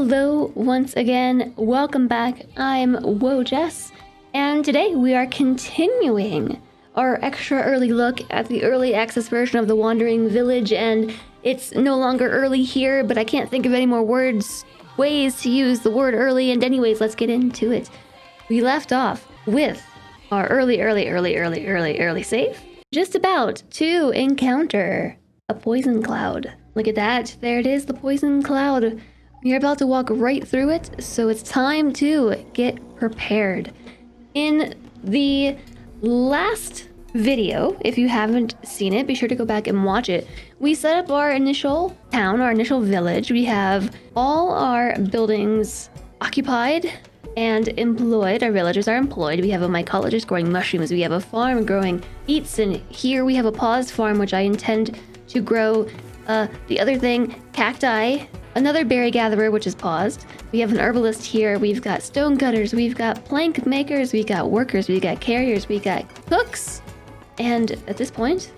Hello once again, welcome back. I'm woahhjess, and today we are continuing our extra early look at the early access version of the Wandering Village, and it's no longer early here, but I can't think of any more ways to use the word early, and anyways, let's get into it. We left off with our early save, just about to encounter a poison cloud. Look at that, there it is, the poison cloud. You're about to walk right through it, so it's time to get prepared. In the last video, if you haven't seen it, be sure to go back and watch it. We set up our initial town, our initial village. We have all our buildings occupied and employed. Our villagers are employed. We have a mycologist growing mushrooms. We have a farm growing beets, and here we have a paused farm, which I intend to grow the other thing, cacti. Another berry gatherer, which is paused. We have an herbalist here. We've got stone cutters. We've got plank makers. We've got workers. We've got carriers. We've got cooks. And at this point,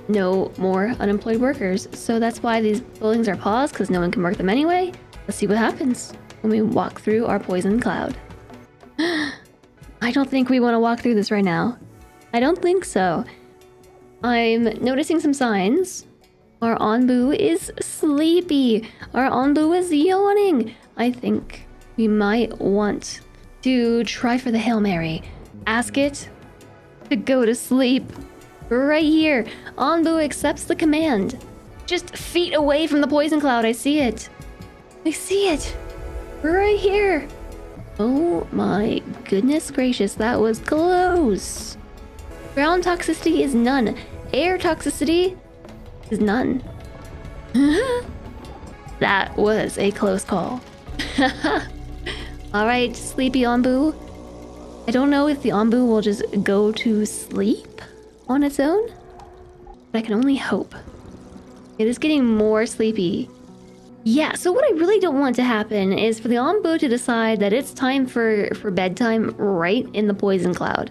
no more unemployed workers. So that's why these buildings are paused, because no one can work them anyway. Let's see what happens when we walk through our poison cloud. I don't think we want to walk through this right now. I don't think so. I'm noticing some signs. Our Onbu is sleepy. Our Onbu is yawning. I think we might want to try for the Hail Mary. Ask it to go to sleep. Right here. Onbu accepts the command. Just feet away from the poison cloud. I see it. I see it. Right here. Oh my goodness gracious. That was close. Ground toxicity is none. Air toxicity is none. That was a close call. Alright, sleepy Ambu. I don't know if the Ambu will just go to sleep on its own, but I can only hope. It is getting more sleepy. Yeah, so what I really don't want to happen is for the Ambu to decide that it's time for bedtime right in the poison cloud.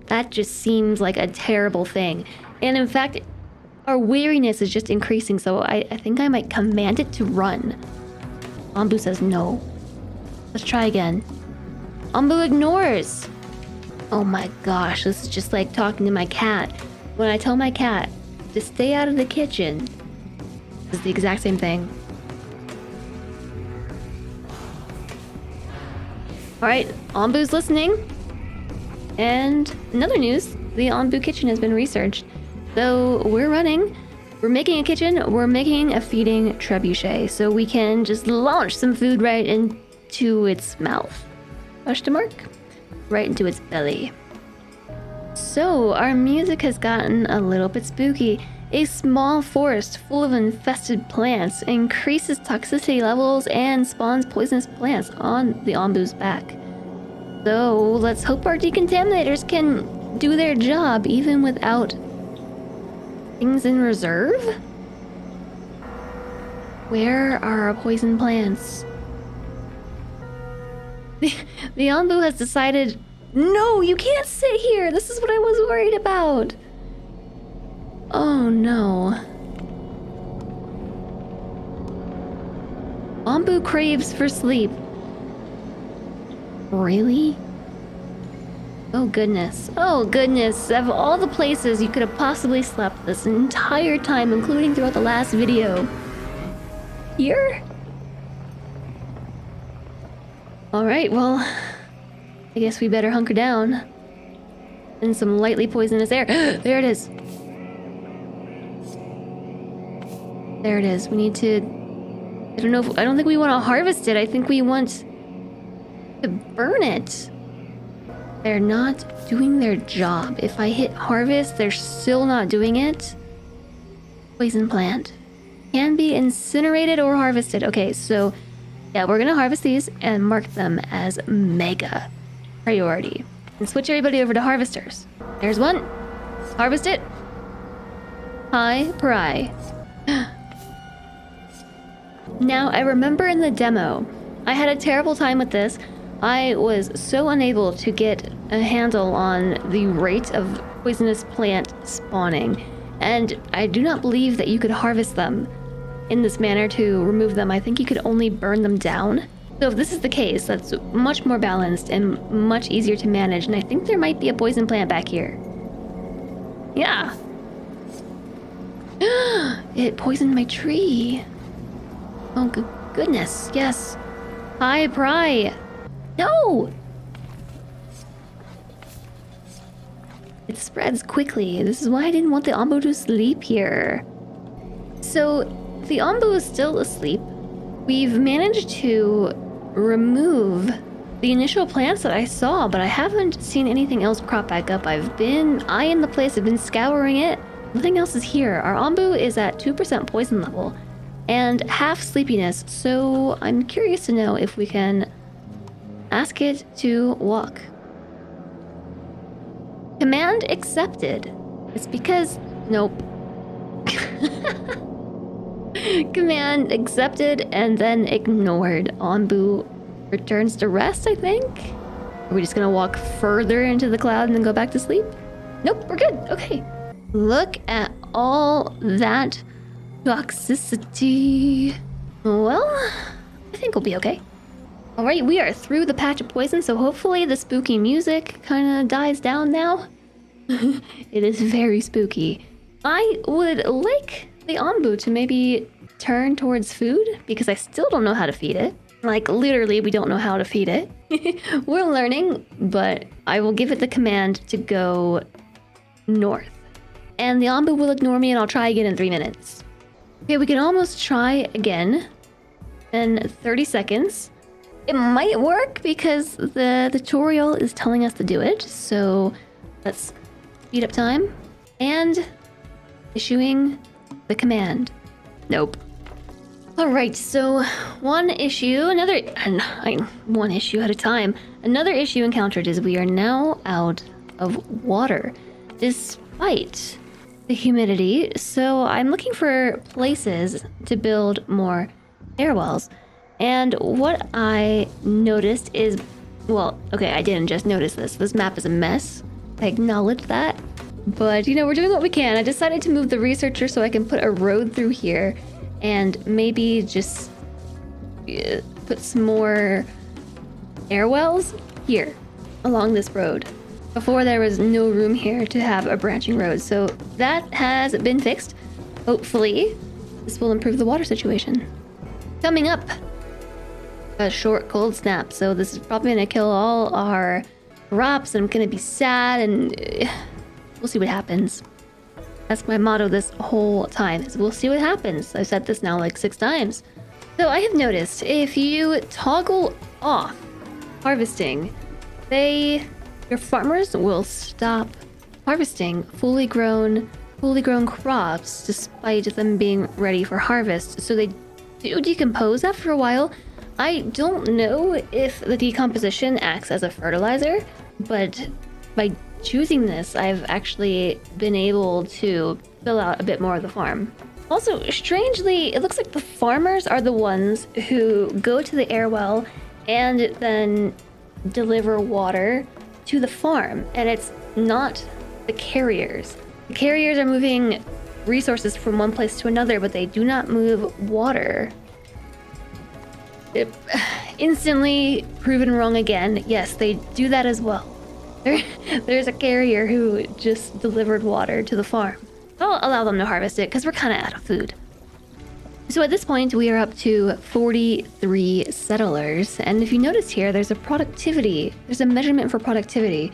That just seems like a terrible thing. And in fact, our weariness is just increasing, so I think I might command it to run. Ambu says no. Let's try again. Ambu ignores. Oh my gosh, this is just like talking to my cat. When I tell my cat to stay out of the kitchen, it's the exact same thing. Alright, Ambu's listening. And in other news, the Ambu kitchen has been researched. So we're running, we're making a kitchen, we're making a feeding trebuchet, so we can just launch some food right into its mouth. Question mark? Right into its belly. So our music has gotten a little bit spooky. A small forest full of infested plants increases toxicity levels and spawns poisonous plants on the Ambu's back. So let's hope our decontaminators can do their job even without things in reserve? Where are our poison plants? The Onbu has decided, no, you can't sit here. This is what I was worried about. Oh no. Onbu craves for sleep. Really? Oh goodness. Oh goodness. Of all the places you could have possibly slept this entire time, including throughout the last video. Here? Alright, well, I guess we better hunker down. In some lightly poisonous air. There it is. There it is. We need to... I don't think we want to harvest it. I think we want to burn it. They're not doing their job. If I hit harvest, they're still not doing it. Poison plant. Can be incinerated or harvested. Okay, so yeah, we're gonna harvest these and mark them as mega priority. And switch everybody over to harvesters. There's one. Harvest it. High pry. Now, I remember in the demo, I had a terrible time with this. I was so unable to get a handle on the rate of poisonous plant spawning, and I do not believe that you could harvest them in this manner to remove them, I think you could only burn them down. So if this is the case, that's much more balanced and much easier to manage, and I think there might be a poison plant back here. Yeah. It poisoned my tree. Oh, goodness, yes. Hi, Pry. No! It spreads quickly. This is why I didn't want the Ambu to sleep here. So, the Ambu is still asleep. We've managed to remove the initial plants that I saw, but I haven't seen anything else crop back up. I am the place, I've been scouring it. Nothing else is here. Our Ambu is at 2% poison level and half sleepiness, so I'm curious to know if we can ask it to walk. Command accepted. It's because... Nope. Command accepted and then ignored. Onbu returns to rest, I think? Are we just gonna walk further into the cloud and then go back to sleep? Nope, we're good. Okay. Look at all that toxicity. Well, I think we'll be okay. Alright, we are through the patch of poison, so hopefully the spooky music kind of dies down now. It is very spooky. I would like the Onbu to maybe turn towards food, because I still don't know how to feed it. Like, literally, we don't know how to feed it. We're learning, but I will give it the command to go north. And the Ambu will ignore me, and I'll try again in 3 minutes. Okay, we can almost try again in 30 seconds. It might work because the tutorial is telling us to do it. So let's speed up time and issuing the command. Nope. All right, so one issue at a time. Another issue encountered is we are now out of water, despite the humidity. So I'm looking for places to build more air wells. And what I noticed is, well, okay, I didn't just notice this. This map is a mess. I acknowledge that. But, you know, we're doing what we can. I decided to move the researcher so I can put a road through here and maybe just put some more air wells here along this road. Before, there was no room here to have a branching road, so that has been fixed. Hopefully, this will improve the water situation. Coming up, a short cold snap, so this is probably gonna kill all our crops, and I'm gonna be sad, and we'll see what happens. That's my motto this whole time, is we'll see what happens. I've said this now like 6 times. So I have noticed, if you toggle off harvesting, your farmers will stop harvesting fully grown crops despite them being ready for harvest. So they do decompose after a while. I don't know if the decomposition acts as a fertilizer, but by choosing this, I've actually been able to fill out a bit more of the farm. Also, strangely, it looks like the farmers are the ones who go to the air well and then deliver water to the farm, and it's not the carriers. The carriers are moving resources from one place to another, but they do not move water. Instantly proven wrong again. Yes, they do that as well. There's a carrier who just delivered water to the farm. I'll allow them to harvest it because we're kind of out of food. So at this point, we are up to 43 settlers. And if you notice here, there's a measurement for productivity.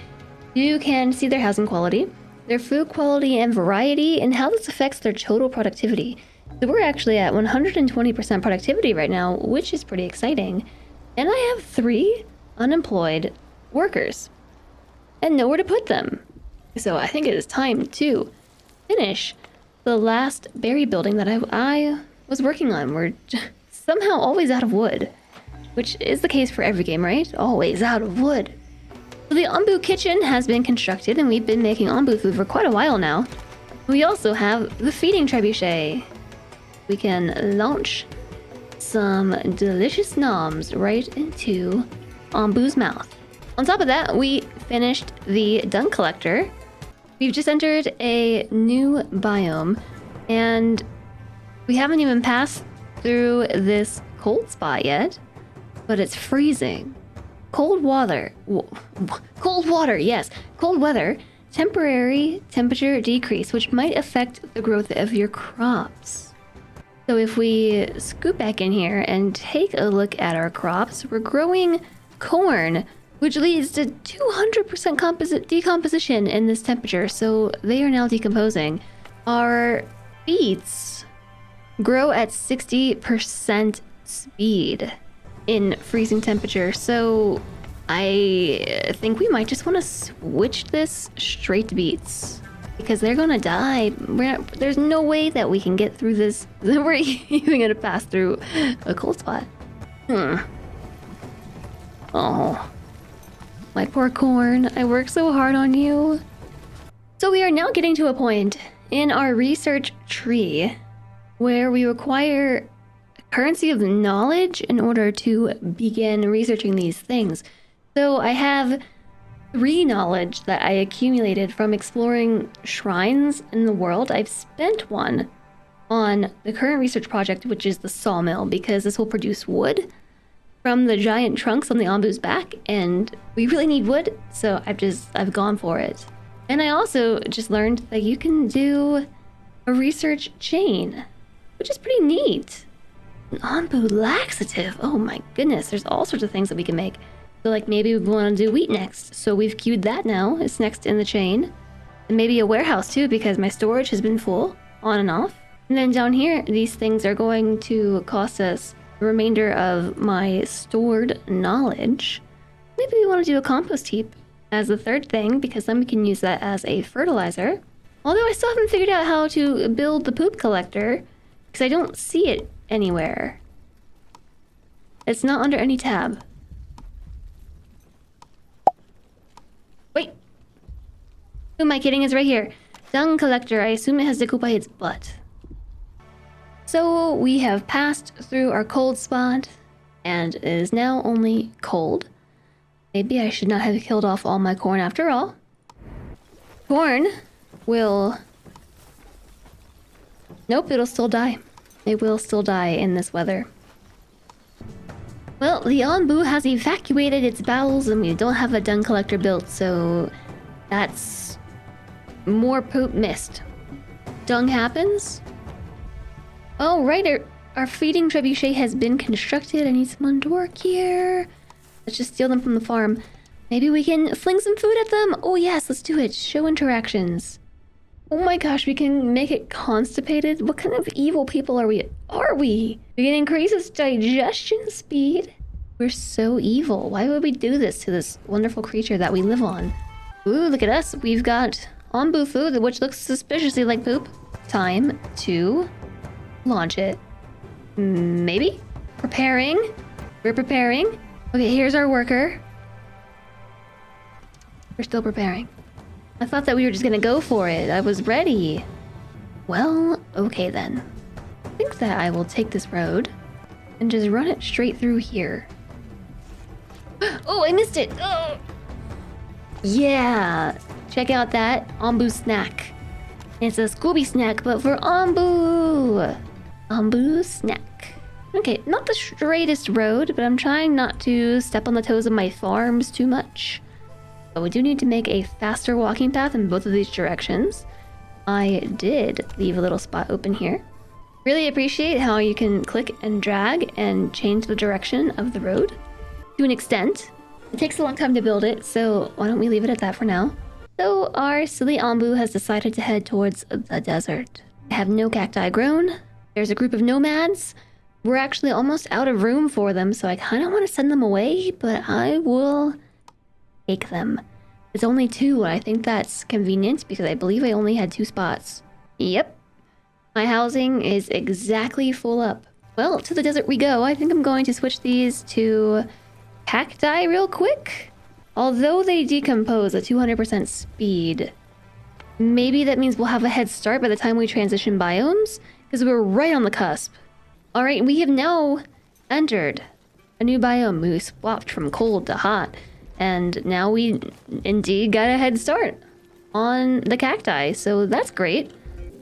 You can see their housing quality, their food quality and variety, and how this affects their total productivity. So we're actually at 120% productivity right now, which is pretty exciting. And I have 3 unemployed workers and nowhere to put them. So I think it is time to finish the last berry building that I was working on. We're somehow always out of wood, which is the case for every game, right? Always out of wood. So the Ambu kitchen has been constructed, and we've been making Ambu food for quite a while now. We also have the feeding trebuchet. We can launch some delicious noms right into Ambu's mouth. On top of that, we finished the dung collector. We've just entered a new biome, and we haven't even passed through this cold spot yet, but it's freezing. Cold water. Cold water, yes. Cold weather. Temporary temperature decrease, which might affect the growth of your crops. So if we scoot back in here and take a look at our crops, we're growing corn, which leads to 200% decomposition in this temperature, so they are now decomposing. Our beets grow at 60% speed in freezing temperature, so I think we might just want to switch this straight to beets, because they're gonna die. There's no way that we can get through this. We're even gonna pass through a cold spot. Oh, my poor corn. I worked so hard on you. So we are now getting to a point in our research tree where we require currency of knowledge in order to begin researching these things. So I have 3 knowledge that I accumulated from exploring shrines in the world. I've spent 1 on the current research project, which is the sawmill, because this will produce wood from the giant trunks on the Ambu's back, and we really need wood, so I've gone for it. And I also just learned that you can do a research chain, which is pretty neat. An Onbu laxative. Oh my goodness, there's all sorts of things that we can make. So like maybe we want to do wheat next, so we've queued that now. It's next in the chain. And maybe a warehouse too, because my storage has been full on and off. And then down here, these things are going to cost us the remainder of my stored knowledge. Maybe we want to do a compost heap as the 3rd thing, because then we can use that as a fertilizer. Although I still haven't figured out how to build the poop collector, because I don't see it anywhere. It's not under any tab. Wait. Who am I kidding? It's right here. Dung collector. I assume it has to go by its butt. So we have passed through our cold spot, and it is now only cold. Maybe I should not have killed off all my corn after all. Corn will... Nope, it'll still die. It will still die in this weather. Well, the Onbu has evacuated its bowels and we don't have a dung collector built, so that's more poop missed. Dung happens. Oh, right, our feeding trebuchet has been constructed. I need someone to work here. Let's just steal them from the farm. Maybe we can fling some food at them. Oh yes, let's do it. Show interactions. Oh my gosh, we can make it constipated? What kind of evil people are we? We can increase its digestion speed. We're so evil. Why would we do this to this wonderful creature that we live on? Ooh, look at us. We've got Ambu food, which looks suspiciously like poop. Time to launch it. Maybe? Preparing. We're preparing. Okay, here's our worker. We're still preparing. I thought that we were just gonna go for it. I was ready. Well, okay then. I think that I will take this road and just run it straight through here. Oh, I missed it! Oh. Yeah! Check out that Ambu snack. It's a Scooby snack, but for Ambu! Ambu snack. Okay, not the straightest road, but I'm trying not to step on the toes of my farms too much. But we do need to make a faster walking path in both of these directions. I did leave a little spot open here. Really appreciate how you can click and drag and change the direction of the road to an extent. It takes a long time to build it, so why don't we leave it at that for now? So our silly Ambu has decided to head towards the desert. I have no cacti grown. There's a group of nomads. We're actually almost out of room for them, so I kind of want to send them away, but I will take them. It's only 2, and I think that's convenient because I believe I only had 2 spots. Yep. My housing is exactly full up. Well, to the desert we go. I think I'm going to switch these to cacti real quick. Although they decompose at 200% speed, maybe that means we'll have a head start by the time we transition biomes, because we're right on the cusp. Alright, we have now entered a new biome. We swapped from cold to hot, and now we indeed got a head start on the cacti, so that's great.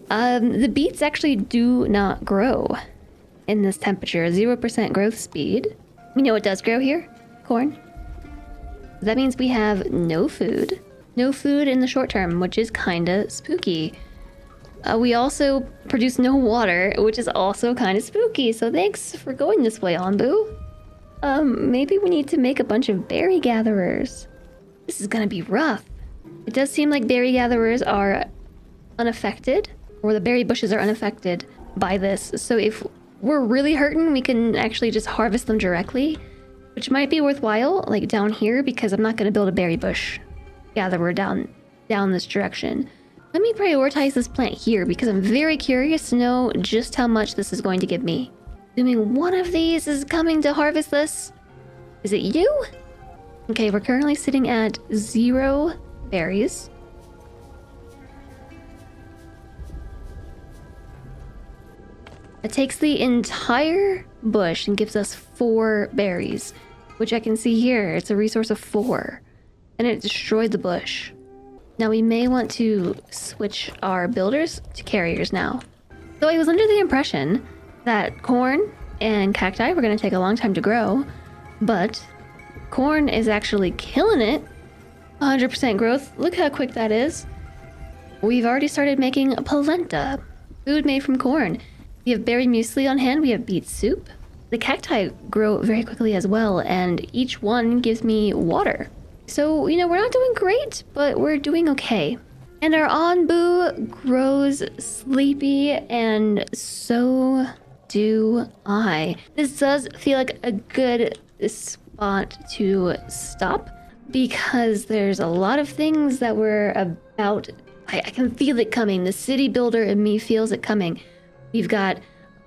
The beets actually do not grow in this temperature. 0% growth speed. You know what does grow here? Corn. That means we have no food. No food in the short term, which is kinda spooky. We also produce no water, which is also kinda spooky. So thanks for going this way, Onbu. Maybe we need to make a bunch of berry gatherers. This is gonna be rough. It does seem like berry gatherers are unaffected, or the berry bushes are unaffected by this. So if we're really hurting, we can actually just harvest them directly, which might be worthwhile, like down here, because I'm not gonna build a berry bush gatherer down this direction. Let me prioritize this plant here because I'm very curious to know just how much this is going to give me. Assuming one of these is coming to harvest this. Is it you? Okay, we're currently sitting at 0 berries. It takes the entire bush and gives us 4 berries, which I can see here. It's a resource of 4, and it destroyed the bush. Now we may want to switch our builders to carriers now. So I was under the impression that corn and cacti were going to take a long time to grow, but corn is actually killing it. 100% growth. Look how quick that is. We've already started making polenta, food made from corn. We have berry muesli on hand. We have beet soup. The cacti grow very quickly as well, and each one gives me water. So, you know, we're not doing great, but we're doing okay. And our Onbu grows sleepy, and so do I. This does feel like a good spot to stop because there's a lot of things that we're about. I can feel it coming. The city builder in me feels it coming. We've got,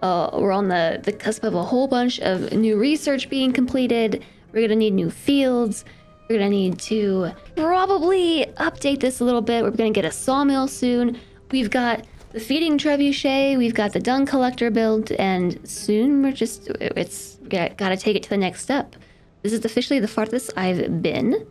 we're on the cusp of a whole bunch of new research being completed. We're gonna need new fields. We're gonna need to probably update this a little bit. We're gonna get a sawmill soon. We've got the feeding trebuchet. We've got the dung collector built, and soon gotta take it to the next step. This is officially the farthest I've been.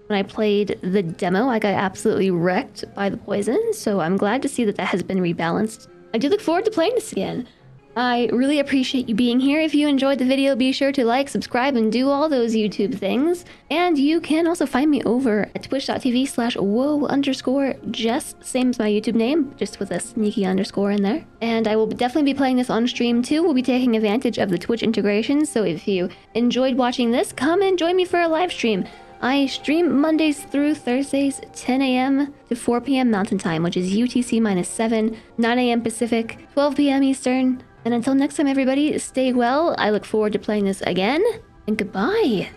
When I played the demo, I got absolutely wrecked by the poison, so I'm glad to see that has been rebalanced. I do look forward to playing this again. I really appreciate you being here. If you enjoyed the video, be sure to like, subscribe, and do all those YouTube things. And you can also find me over at twitch.tv/woahhjess, same as my YouTube name, just with a sneaky underscore in there. And I will definitely be playing this on stream too. We'll be taking advantage of the Twitch integration, so if you enjoyed watching this, come and join me for a live stream. I stream Mondays through Thursdays, 10 a.m. to 4 p.m. Mountain Time, which is UTC-7, 9 a.m. Pacific, 12 p.m. Eastern. And until next time, everybody, stay well. I look forward to playing this again, and goodbye.